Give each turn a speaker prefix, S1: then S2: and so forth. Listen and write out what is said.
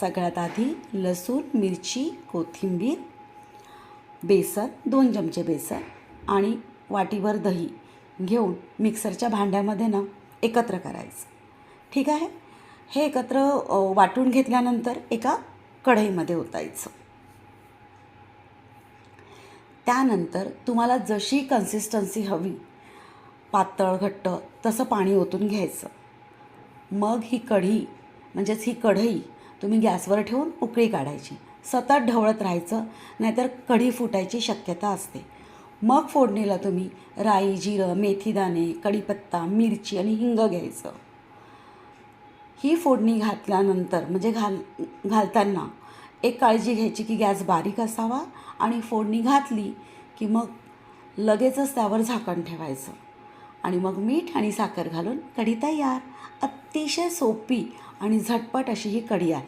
S1: सगळ्यात आधी लसूण, मिरची, कोथिंबीर, बेसन 2 चमचे बेसन आणि वाटीभर दही घेऊन मिक्सरच्या भांड्यामध्ये ना एकत्र करायचं. ठीक आहे. हे एकत्र वाटून घेतल्यानंतर एका कढईमध्ये ओतायचं. त्यानंतर तुम्हाला जशी कन्सिस्टन्सी हवी, पातळ घट्ट, तसं पाणी ओतून घ्यायचं. मग ही कढी म्हणजेच ही कढई तुम्ही गॅसवर ठेवून उकळी काढायची. सतत ढवळत राहायचं, नाहीतर कढी फुटायची शक्यता असते. मग फोडणीला तुम्ही राई, जिरं, मेथीदाणे, कढीपत्ता, मिरची आणि हिंग घ्यायचं. ही फोडणी घातल्यानंतर म्हणजे घालताना एक काळजी घ्यायची की गॅस बारीक असावा आणि फोडणी घातली की मग लगेचच त्यावर झाकण ठेवायचं आणि मग मीठ आणि साखर घालून कढी तयार. अतिशय सोपी आणि झटपट अशी ही कढी आहे.